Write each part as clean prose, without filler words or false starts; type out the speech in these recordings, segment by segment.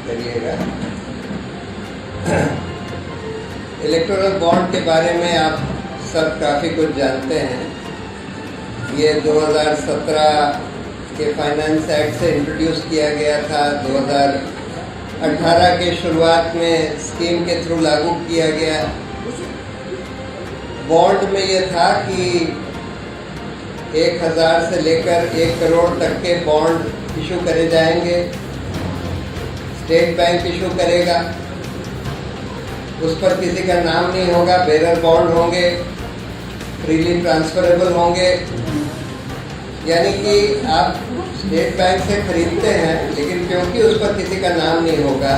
करिएगा। Electoral bond के बारे में आप सब काफ़ी कुछ जानते हैं। ये 2017 के फाइनेंस एक्ट से इंट्रोड्यूस किया गया था। 2018 के शुरुआत में स्कीम के थ्रू लागू किया गया। बॉन्ड में ये था कि 1000 से लेकर 1 करोड़ तक के बॉन्ड इशू करे जाएंगे। स्टेट बैंक इशू करेगा, उस पर किसी का नाम नहीं होगा, बेरर बॉन्ड होंगे, फ्रीली ट्रांसफरेबल होंगे। यानी कि आप स्टेट बैंक से खरीदते हैं, लेकिन क्योंकि उस पर किसी का नाम नहीं होगा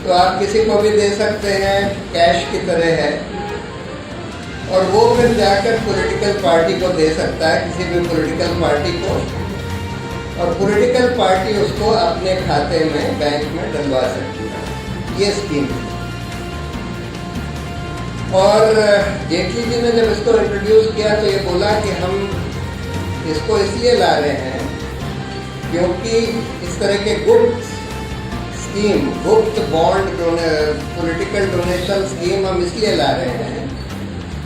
तो आप किसी को भी दे सकते हैं, कैश की तरह है। और वो फिर जाकर पॉलिटिकल पार्टी को दे सकता है, किसी भी पॉलिटिकल पार्टी को, और पॉलिटिकल पार्टी उसको अपने खाते में बैंक में डलवा सकती है। ये स्कीम। और जेटली जी ने जब इसको इंट्रोड्यूस किया तो ये बोला कि हम इसको इसलिए ला रहे हैं क्योंकि इस तरह के गुप्त स्कीम, गुप्त बॉन्ड पॉलिटिकल डोनेशन स्कीम हम इसलिए ला रहे हैं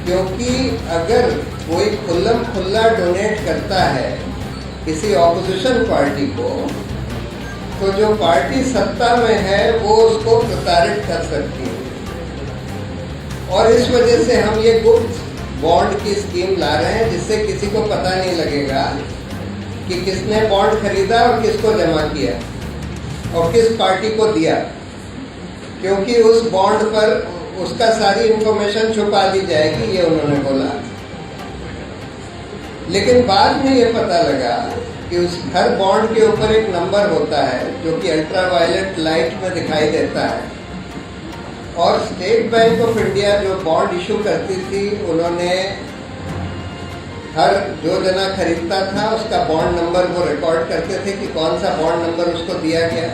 क्योंकि अगर कोई खुल्ला डोनेट करता है किसी ऑपोजिशन पार्टी को, तो जो पार्टी सत्ता में है वो उसको प्रताड़ित कर सकती है। और इस वजह से हम ये गुप्त बॉन्ड की स्कीम ला रहे हैं, जिससे किसी को पता नहीं लगेगा कि किसने बॉन्ड खरीदा और किसको जमा किया और किस पार्टी को दिया, क्योंकि उस बॉन्ड पर उसका सारी इंफॉर्मेशन छुपा दी जाएगी, ये उन्होंने बोला। लेकिन बाद में ये पता लगा कि उस हर बॉन्ड के ऊपर एक नंबर होता है जो कि अल्ट्रावायलेट लाइट में दिखाई देता है। और स्टेट बैंक ऑफ इंडिया जो बॉन्ड इशू करती थी, उन्होंने हर जो जना खरीदता था उसका बॉन्ड नंबर वो रिकॉर्ड करते थे कि कौन सा बॉन्ड नंबर उसको दिया गया,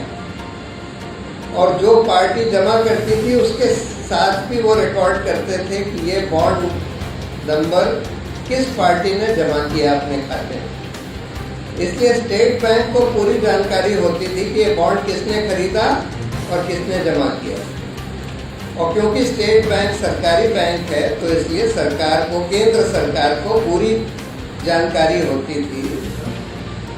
और जो पार्टी जमा करती थी उसके साथ भी वो रिकॉर्ड करते थे कि ये बॉन्ड नंबर किस पार्टी ने जमा किया अपने खाते में। इसलिए स्टेट बैंक को पूरी जानकारी होती थी कि ये बॉन्ड किसने खरीदा और किसने जमा किया। और क्योंकि स्टेट बैंक सरकारी बैंक है तो इसलिए सरकार को, केंद्र सरकार को पूरी जानकारी होती थी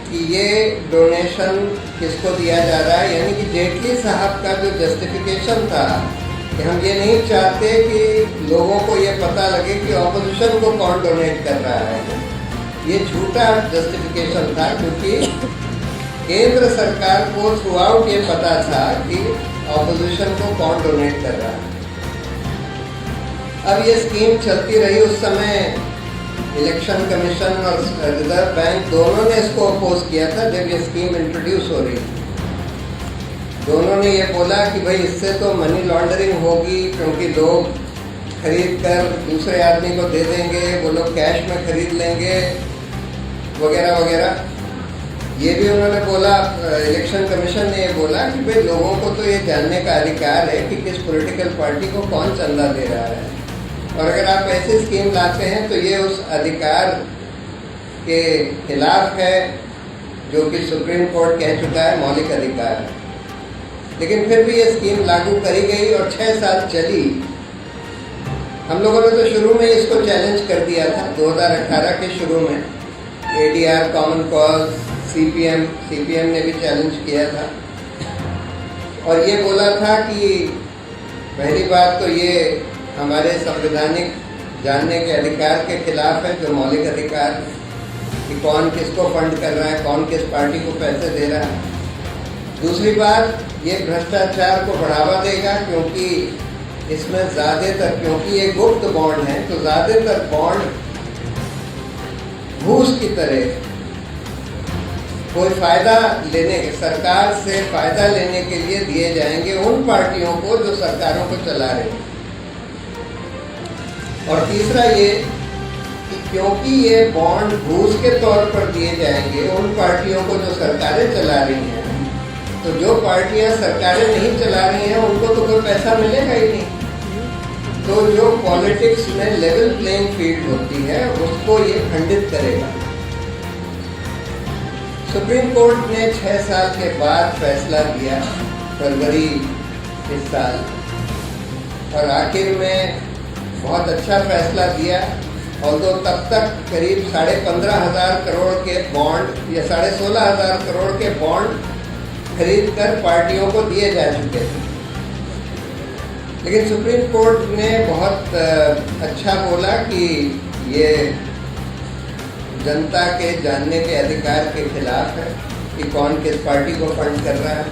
कि ये डोनेशन किसको दिया जा रहा है। यानी कि जेटली साहब का जो जस्टिफिकेशन था कि हम ये नहीं चाहते कि लोगों को ये पता लगे कि ऑपोजिशन को कौन डोनेट कर रहा है, ये झूठा जस्टिफिकेशन था, क्योंकि केंद्र सरकार को थ्रू आउट ये पता था कि ऑपोजिशन को कौन डोनेट कर रहा है। अब ये स्कीम चलती रही। उस समय इलेक्शन कमीशन और रिजर्व बैंक दोनों ने इसको अपोज किया था जब ये स्कीम इंट्रोड्यूस हो रही थी। दोनों ने ये बोला कि भाई इससे तो मनी लॉन्ड्रिंग होगी, क्योंकि लोग खरीद कर दूसरे आदमी को दे देंगे, वो लोग कैश में खरीद लेंगे वगैरह वगैरह। ये भी उन्होंने बोला, इलेक्शन कमीशन ने ये बोला कि भाई लोगों को तो ये जानने का अधिकार है कि किस पॉलिटिकल पार्टी को कौन चंदा दे रहा है, और अगर आप ऐसी स्कीम लाते हैं तो ये उस अधिकार के खिलाफ है जो कि सुप्रीम कोर्ट कह चुका है मौलिक अधिकार है। लेकिन फिर भी ये स्कीम लागू करी गई और 6 साल चली। हम लोगों ने तो शुरू में इसको चैलेंज कर दिया था, 2018 के शुरू में ADR, कॉमन कॉज, CPM ने भी चैलेंज किया था और ये बोला था कि पहली बात तो ये हमारे संवैधानिक जानने के अधिकार के खिलाफ है, जो मौलिक अधिकार कि कौन किसको फंड कर रहा है, कौन किस पार्टी को पैसे दे रहा है। दूसरी बात, ये भ्रष्टाचार को बढ़ावा देगा, क्योंकि इसमें ज़्यादातर, क्योंकि ये गुप्त बॉन्ड है तो ज़्यादातर बॉन्ड घूस की तरह कोई फायदा लेने, सरकार से फायदा लेने के लिए दिए जाएंगे उन पार्टियों को जो सरकारों को चला रही हैं। और तीसरा ये कि क्योंकि ये बॉन्ड घूस के तौर पर दिए जाएंगे उन पार्टियों को जो सरकारें चला रही हैं, तो जो पार्टियां सरकारें नहीं चला रही हैं उनको तो कोई पैसा मिलेगा ही नहीं। तो जो पॉलिटिक्स में लेवल प्लेइंग फील्ड होती है उसको ये खंडित करेगा। सुप्रीम कोर्ट ने 6 साल के बाद फैसला दिया फरवरी इस साल, और आखिर में बहुत अच्छा फैसला दिया। और तो तब तक करीब 15,500 करोड़ के बॉन्ड या 16,500 करोड़ के बॉन्ड खरीद कर पार्टियों को दिए जा चुके थे। लेकिन सुप्रीम कोर्ट ने बहुत अच्छा बोला कि ये जनता के जानने के अधिकार के खिलाफ है कि कौन किस पार्टी को फंड कर रहा है।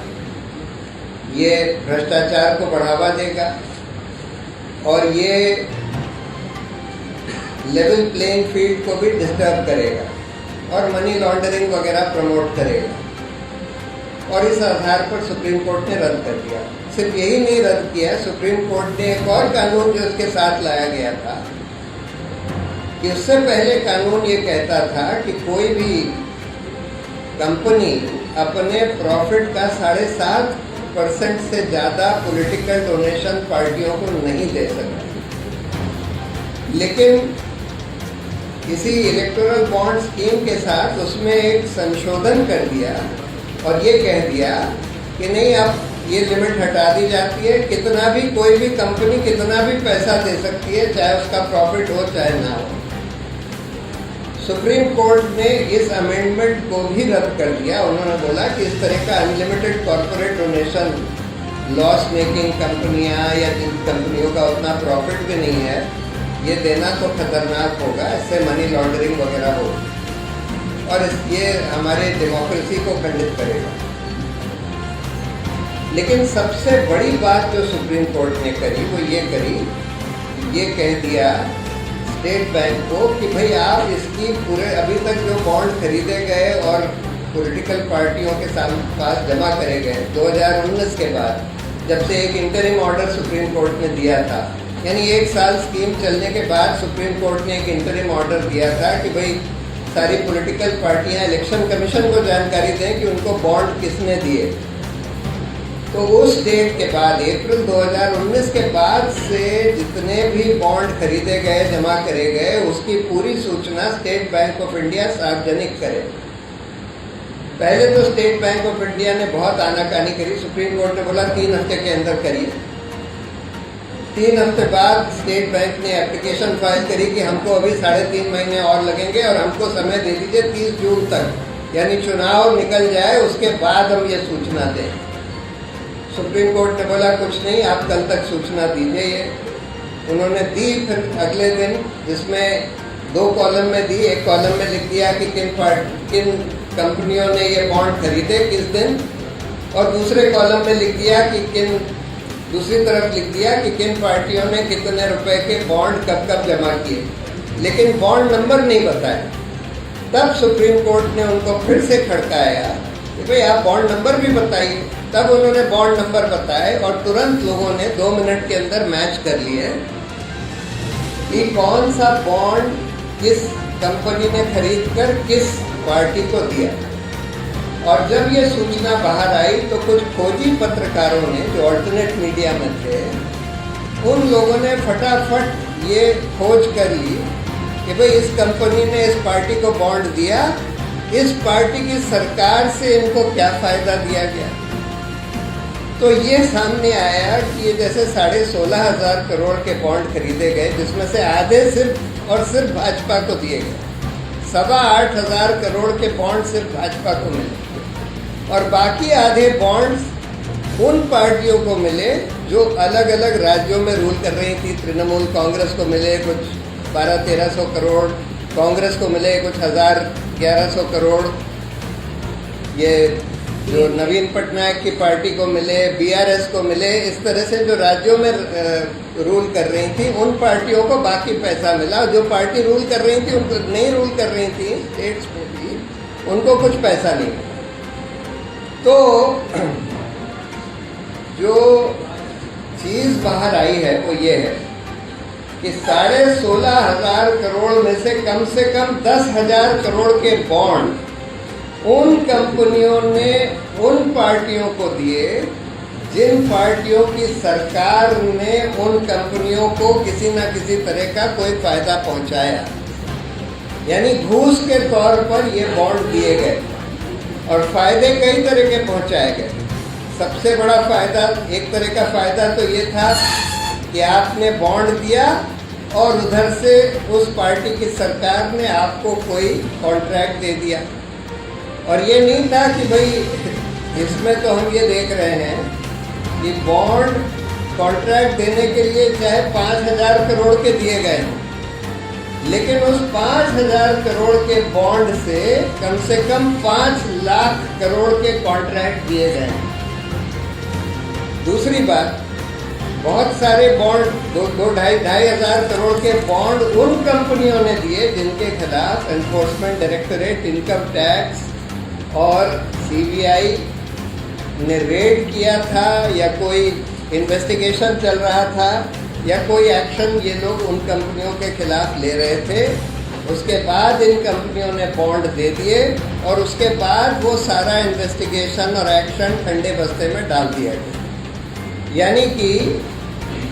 ये भ्रष्टाचार को बढ़ावा देगा और ये लेवल प्लेइंग फील्ड को भी डिस्टर्ब करेगा और मनी लॉन्ड्रिंग वगैरह प्रमोट करेगा। और इस आधार पर सुप्रीम कोर्ट ने रद्द कर दिया। सिर्फ यही नहीं रद्द किया, सुप्रीम कोर्ट ने एक और कानून जो उसके साथ लाया गया था कि उससे पहले कानून ये कहता था कि कोई भी कंपनी अपने प्रॉफिट का 7.5% से ज़्यादा पॉलिटिकल डोनेशन पार्टियों को नहीं दे सकती। लेकिन इसी इलेक्टोरल बॉन्ड स्कीम के साथ उसमें एक संशोधन कर दिया और ये कह दिया कि नहीं, अब ये लिमिट हटा दी जाती है। कितना भी कोई भी कंपनी कितना भी पैसा दे सकती है, चाहे उसका प्रॉफिट हो चाहे ना हो। सुप्रीम कोर्ट ने इस अमेंडमेंट को भी रद्द कर दिया। उन्होंने बोला कि इस तरह का unlimited corporate donation loss making कंपनियां या जिन कंपनियों का उतना प्रॉफिट भी नहीं है, ये देना तो खतरनाक होगा, इससे मनी लॉन्ड्रिंग वगैरह होगी और ये हमारे डेमोक्रेसी को खंडित करेगा। लेकिन सबसे बड़ी बात जो सुप्रीम कोर्ट ने करी वो ये करी, ये कह दिया स्टेट बैंक को कि भाई आप इसकी पूरे अभी तक जो बॉन्ड खरीदे गए और पॉलिटिकल पार्टियों के पास जमा करे गए 2019 के बाद, जब से एक इंटरिम ऑर्डर सुप्रीम कोर्ट ने दिया था, यानी 1 साल स्कीम चलने के बाद सुप्रीम कोर्ट ने एक इंटरिम ऑर्डर दिया था कि भाई सारी पॉलिटिकल पार्टियां इलेक्शन कमीशन को जानकारी दें कि उनको बॉन्ड किसने दिए। तो उस डेट के बाद अप्रैल 2019 के बाद से जितने भी बॉन्ड खरीदे गए, जमा करे गए, उसकी पूरी सूचना स्टेट बैंक ऑफ इंडिया सार्वजनिक करे। पहले तो स्टेट बैंक ऑफ इंडिया ने बहुत आनाकानी करी। सुप्रीम कोर्ट ने बोला 3 हफ्ते के अंदर करिए। 3 हफ्ते बाद स्टेट बैंक ने एप्लीकेशन फाइल करी कि हमको अभी 3.5 महीने और लगेंगे और हमको समय दे दीजिए 30 जून तक, यानी चुनाव निकल जाए उसके बाद हम ये सूचना दें। सुप्रीम कोर्ट ने बोला कुछ नहीं, आप कल तक सूचना दीजिए। ये उन्होंने दी। फिर अगले दिन, जिसमें 2 कॉलम में दी, एक कॉलम में लिख दिया कि किन कंपनियों ने ये बॉन्ड खरीदे किस दिन, और दूसरे कॉलम में लिख दिया कि दूसरी तरफ लिख दिया कि किन पार्टियों ने कितने रुपए के बॉन्ड कब कब जमा किए, लेकिन बॉन्ड नंबर नहीं बताया। तब सुप्रीम कोर्ट ने उनको फिर से खड़काया कि भाई आप बॉन्ड नंबर भी बताइए। तब उन्होंने बॉन्ड नंबर बताए और तुरंत लोगों ने 2 मिनट के अंदर मैच कर लिए कि कौन सा बॉन्ड किस कंपनी ने खरीद कर किस पार्टी को दिया। और जब ये सूचना बाहर आई तो कुछ खोजी पत्रकारों ने, जो ऑल्टरनेट मीडिया में थे, उन लोगों ने फटाफट ये खोज कर ली कि भाई इस कंपनी ने इस पार्टी को बॉन्ड दिया, इस पार्टी की सरकार से इनको क्या फ़ायदा दिया गया। तो ये सामने आया कि ये जैसे 16,500 करोड़ के बॉन्ड खरीदे गए, जिसमें से आधे सिर्फ और सिर्फ भाजपा को दिए गए। 8,500 करोड़ के बॉन्ड सिर्फ भाजपा को मिले और बाकी आधे बॉन्ड्स उन पार्टियों को मिले जो अलग अलग राज्यों में रूल कर रही थी। तृणमूल कांग्रेस को मिले कुछ 1200-1300 करोड़, कांग्रेस को मिले कुछ 1,000-1,100 करोड़, ये जो नवीन पटनायक की पार्टी को मिले, बीआरएस को मिले। इस तरह से जो राज्यों में रूल कर रही थी उन पार्टियों को बाकी पैसा मिला। जो पार्टी रूल कर रही थी, उनको नहीं रूल कर रही थी स्टेट्स में भी, उनको कुछ पैसा नहीं मिला। तो जो चीज़ बाहर आई है वो ये है कि 16,500 करोड़ में से कम 10,000 करोड़ के बॉन्ड उन कंपनियों ने उन पार्टियों को दिए जिन पार्टियों की सरकार ने उन कंपनियों को किसी न किसी तरह का कोई फायदा पहुंचाया, यानी घूस के तौर पर ये बॉन्ड दिए गए। और फायदे कई तरह के पहुंचाए गए। सबसे बड़ा फायदा, एक तरह का फायदा तो ये था कि आपने बॉन्ड दिया और उधर से उस पार्टी की सरकार ने आपको कोई कॉन्ट्रैक्ट दे दिया। और ये नहीं था कि भाई, इसमें तो हम ये देख रहे हैं कि बॉन्ड कॉन्ट्रैक्ट देने के लिए चाहे 5,000 करोड़ के दिए गए हों, लेकिन उस 5,000 करोड़ के बॉन्ड से कम 5 लाख करोड़ के कॉन्ट्रैक्ट दिए गए हैं। दूसरी बात, बहुत सारे बॉन्ड, 2,500 करोड़ के बॉन्ड उन कंपनियों ने दिए जिनके खिलाफ एनफोर्समेंट डायरेक्टरेट, इनकम टैक्स और सीबीआई ने रेड किया था, या कोई इन्वेस्टिगेशन चल रहा था, या कोई एक्शन ये लोग उन कंपनियों के खिलाफ ले रहे थे। उसके बाद इन कंपनियों ने बॉन्ड दे दिए और उसके बाद वो सारा इन्वेस्टिगेशन और एक्शन ठंडे बस्ते में डाल दिया गया। यानी कि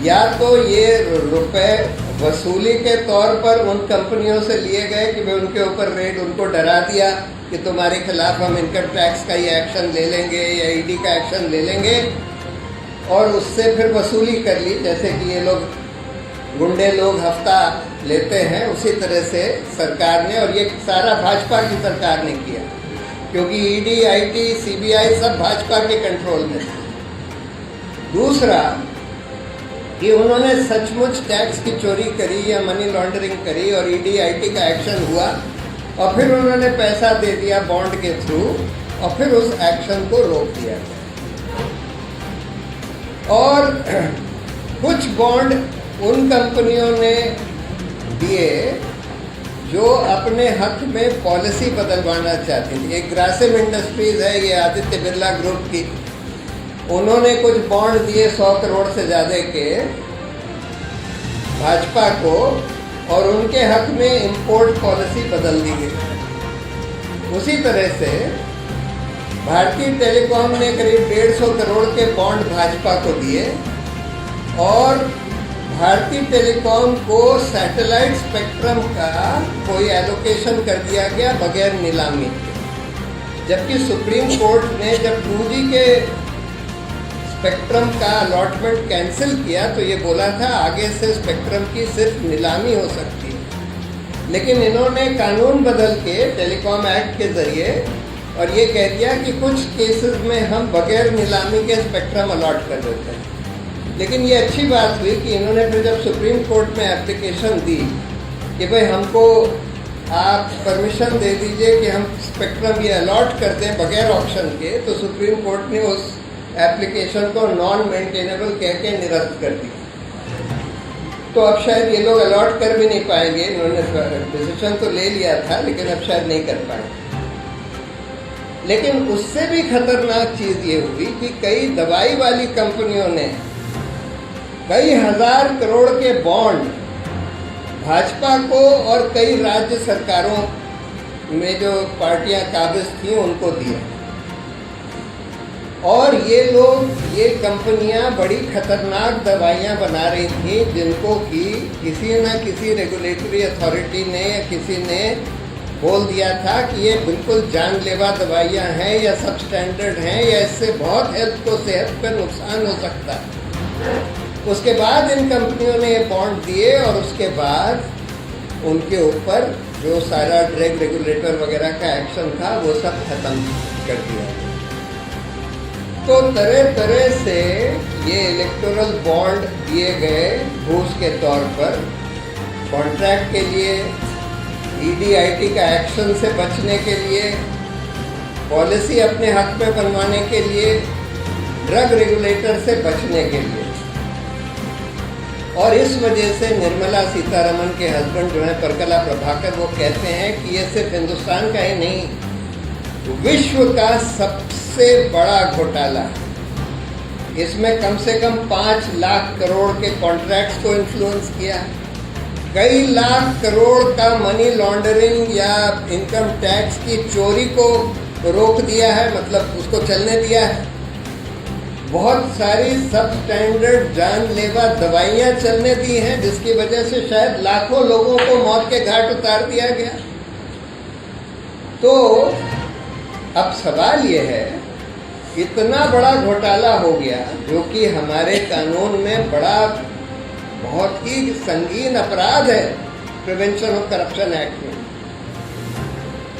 या तो ये रुपए वसूली के तौर पर उन कंपनियों से लिए गए कि भाई उनके ऊपर रेड, उनको डरा दिया कि तुम्हारे खिलाफ हम इनकम टैक्स का ही एक्शन ले लेंगे या ईडी का एक्शन ले लेंगे, और उससे फिर वसूली कर ली, जैसे कि ये लोग गुंडे लोग हफ्ता लेते हैं, उसी तरह से सरकार ने, और ये सारा भाजपा की सरकार ने किया, क्योंकि ईडी, आईटी, सीबीआई सब भाजपा के कंट्रोल में थे। दूसरा कि उन्होंने सचमुच टैक्स की चोरी करी या मनी लॉन्ड्रिंग करी और ईडी, आईटी का एक्शन हुआ, और फिर उन्होंने पैसा दे दिया बॉन्ड के थ्रू, और फिर उस एक्शन को रोक दिया। और कुछ बॉन्ड उन कंपनियों ने दिए जो अपने हक में पॉलिसी बदलवाना चाहती थी। एक ग्रासिम इंडस्ट्रीज है, ये आदित्य बिरला ग्रुप की, उन्होंने कुछ बॉन्ड दिए 100 करोड़ से ज़्यादा के भाजपा को, और उनके हक में इंपोर्ट पॉलिसी बदल दी गई। उसी तरह से भारतीय टेलीकॉम ने करीब 150 करोड़ के बॉन्ड भाजपा को दिए, और भारतीय टेलीकॉम को सैटेलाइट स्पेक्ट्रम का कोई एलोकेशन कर दिया गया बगैर नीलामी के। जबकि सुप्रीम कोर्ट ने जब 2G के स्पेक्ट्रम का अलॉटमेंट कैंसिल किया तो ये बोला था आगे से स्पेक्ट्रम की सिर्फ नीलामी हो सकती है। लेकिन इन्होंने कानून बदल के टेलीकॉम एक्ट के जरिए और ये कह दिया कि कुछ केसेस में हम बगैर नीलामी के स्पेक्ट्रम अलॉट कर देते हैं। लेकिन ये अच्छी बात हुई कि इन्होंने फिर जब सुप्रीम कोर्ट में एप्लीकेशन दी कि भाई हमको आप परमिशन दे दीजिए कि हम स्पेक्ट्रम ये अलॉट कर दें बगैर ऑप्शन के, तो सुप्रीम कोर्ट ने उस एप्लीकेशन को नॉन मेंटेनेबल कह के निरस्त कर दिया। तो अब शायद ये लोग अलॉट कर भी नहीं पाएंगे। इन्होंने डिसीजन तो ले लिया था लेकिन अब शायद नहीं कर पाएंगे। लेकिन उससे भी खतरनाक चीज़ ये हुई कि कई दवाई वाली कंपनियों ने कई हजार करोड़ के बॉन्ड भाजपा को और कई राज्य सरकारों में जो पार्टियां काबिज थीं उनको दिए। और ये लोग, ये कंपनियां बड़ी खतरनाक दवाइयां बना रही थी जिनको कि किसी न किसी रेगुलेटरी अथॉरिटी ने या किसी ने बोल दिया था कि ये बिल्कुल जानलेवा दवाइयां हैं या सब स्टैंडर्ड हैं या इससे बहुत हेल्थ को, सेहत पर नुकसान हो सकता है। उसके बाद इन कंपनियों ने ये बॉन्ड दिए और उसके बाद उनके ऊपर जो सारा ड्रग रेगुलेटर वगैरह का एक्शन था वो सब खत्म कर दिया। तो तरह तरह से ये इलेक्टोरल बॉन्ड दिए गए घूस के तौर पर, कॉन्ट्रैक्ट के लिए, ईडी-आईटी का एक्शन से बचने के लिए, पॉलिसी अपने हक में बनवाने के लिए, ड्रग रेगुलेटर से बचने के लिए। और इस वजह से निर्मला सीतारमण के हस्बैंड जो है परकला प्रभाकर, वो कहते हैं कि ये सिर्फ हिंदुस्तान का ही नहीं, विश्व का सबसे बड़ा घोटाला। इसमें कम से कम 5 लाख करोड़ के कॉन्ट्रैक्ट्स को इन्फ्लुएंस किया, कई लाख करोड़ का मनी लॉन्ड्रिंग या इनकम टैक्स की चोरी को रोक दिया है, मतलब उसको चलने दिया है। बहुत सारी सब स्टैंडर्ड जानलेवा दवाइयां चलने दी हैं जिसकी वजह से शायद लाखों लोगों को मौत के घाट उतार दिया गया। तो अब सवाल ये है, इतना बड़ा घोटाला हो गया जो कि हमारे कानून में बड़ा बहुत ही संगीन अपराध है, प्रिवेंशन ऑफ करप्शन एक्ट में।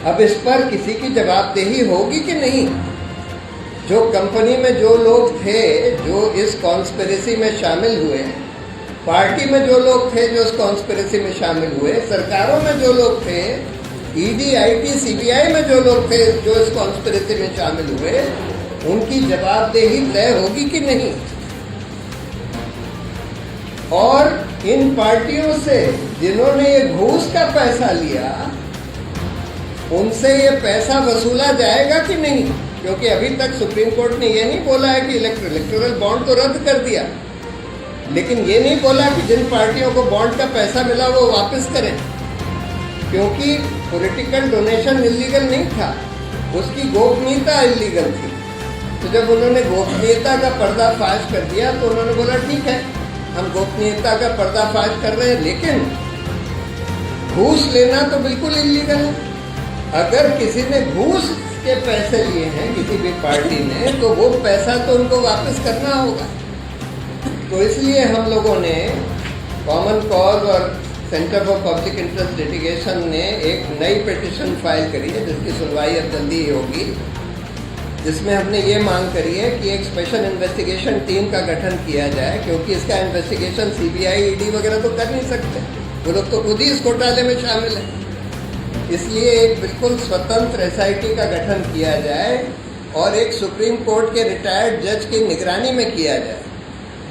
अब इस पर किसी की जवाबदेही होगी कि नहीं? जो कंपनी में जो लोग थे जो इस कॉन्स्पिरेसी में शामिल हुए, पार्टी में जो लोग थे जो इस कॉन्स्पिरेसी में शामिल हुए, सरकारों में जो लोग थे, ईडी, आईटी, सीबीआई में जो लोग थे जो इस कॉन्स्पिरेसी में शामिल हुए, उनकी जवाबदेही तय होगी कि नहीं? और इन पार्टियों से जिन्होंने ये घूस का पैसा लिया, उनसे ये पैसा वसूला जाएगा कि नहीं? क्योंकि अभी तक सुप्रीम कोर्ट ने ये नहीं बोला है कि इलेक्टोरल बॉन्ड तो रद्द कर दिया, लेकिन ये नहीं बोला कि जिन पार्टियों को बॉन्ड का पैसा मिला वो वापस करें, क्योंकि पॉलिटिकल डोनेशन इलीगल नहीं था, उसकी गोपनीयता इलीगल थी। तो जब उन्होंने गोपनीयता का पर्दाफाश कर दिया तो उन्होंने बोला ठीक है, हम गोपनीयता का पर्दाफाश कर रहे हैं, लेकिन घूस लेना तो बिल्कुल इलीगल है। अगर किसी ने घूस के पैसे लिए हैं किसी भी पार्टी ने, तो वो पैसा तो उनको वापस करना होगा। तो इसलिए हम लोगों ने कॉमन कॉज और centre for public interest litigation ने एक नई पिटीशन फाइल करी है, जिसकी सुनवाई अब जल्दी ही होगी, जिसमें हमने ये मांग करी है कि एक स्पेशल इन्वेस्टिगेशन टीम का गठन किया जाए, क्योंकि इसका इन्वेस्टिगेशन सीबीआई, ईडी वगैरह तो कर नहीं सकते, वो लोग तो खुद ही इस घोटाले में शामिल है। इसलिए एक बिल्कुल स्वतंत्र एसआईटी का गठन किया जाए और एक सुप्रीम कोर्ट के रिटायर्ड जज की निगरानी में किया जाए,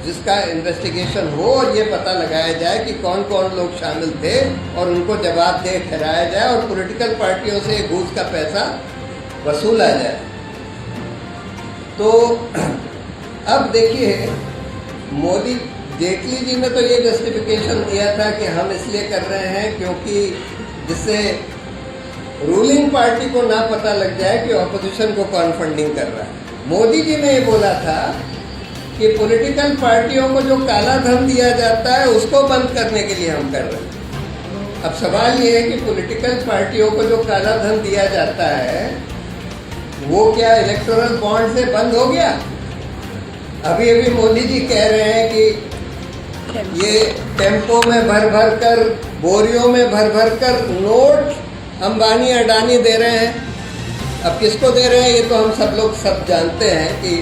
जिसका इन्वेस्टिगेशन हो और ये पता लगाया जाए कि कौन कौन लोग शामिल थे और उनको जवाबदेह ठहराया जाए और पॉलिटिकल पार्टियों से घूस का पैसा वसूला जाए। तो अब देखिए, मोदी, जेटली जी ने तो ये जस्टिफिकेशन दिया था कि हम इसलिए कर रहे हैं क्योंकि जिससे रूलिंग पार्टी को ना पता लग जाए कि ऑपोजिशन को कौन फंडिंग कर रहा है। मोदी जी ने ये बोला था कि पॉलिटिकल पार्टियों को जो काला धन दिया जाता है उसको बंद करने के लिए हम कर रहे हैं। अब सवाल ये है कि पॉलिटिकल पार्टियों को जो काला धन दिया जाता है वो क्या इलेक्टोरल बॉन्ड से बंद हो गया? अभी अभी मोदी जी कह रहे हैं कि ये टेम्पो में भर भर कर, बोरियों में भर भर कर नोट अंबानी अडानी दे रहे हैं। अब किसको दे रहे हैं ये तो हम सब लोग सब जानते हैं कि,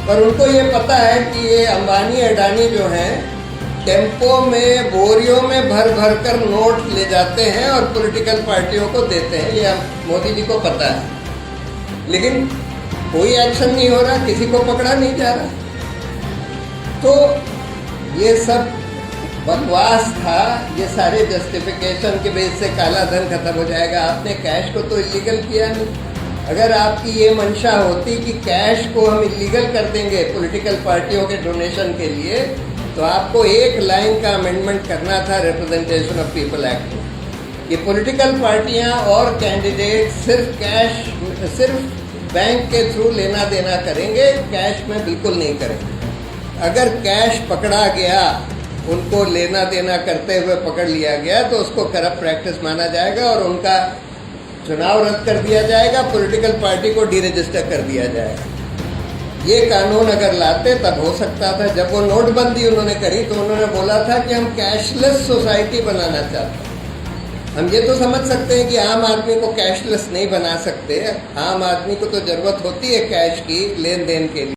पर उनको ये पता है कि ये अंबानी अडानी जो हैं टेम्पो में, बोरियों में भर भर कर नोट ले जाते हैं और पॉलिटिकल पार्टियों को देते हैं, ये मोदी जी को पता है। लेकिन कोई एक्शन नहीं हो रहा, किसी को पकड़ा नहीं जा रहा। तो ये सब बकवास था, ये सारे जस्टिफिकेशन के बेस से काला धन खत्म हो जाएगा। आपने कैश को तो इलीगल किया नहीं। अगर आपकी ये मंशा होती कि कैश को हम इलीगल कर देंगे पॉलिटिकल पार्टियों के डोनेशन के लिए, तो आपको एक लाइन का अमेंडमेंट करना था रिप्रेजेंटेशन ऑफ पीपल एक्ट में, कि पॉलिटिकल पार्टियां और कैंडिडेट सिर्फ बैंक के थ्रू लेना देना करेंगे, कैश में बिल्कुल नहीं करेंगे। अगर कैश पकड़ा गया, उनको लेना देना करते हुए पकड़ लिया गया, तो उसको करप्ट प्रैक्टिस माना जाएगा और उनका चुनाव रद्द कर दिया जाएगा, पॉलिटिकल पार्टी को डीरजिस्टर कर दिया जाएगा। ये कानून अगर लाते तब हो सकता था। जब वो नोटबंदी उन्होंने करी तो उन्होंने बोला था कि हम कैशलेस सोसाइटी बनाना चाहते हैं। हम ये तो समझ सकते हैं कि आम आदमी को कैशलेस नहीं बना सकते, आम आदमी को तो जरूरत होती है कैश की लेन देन के लिए।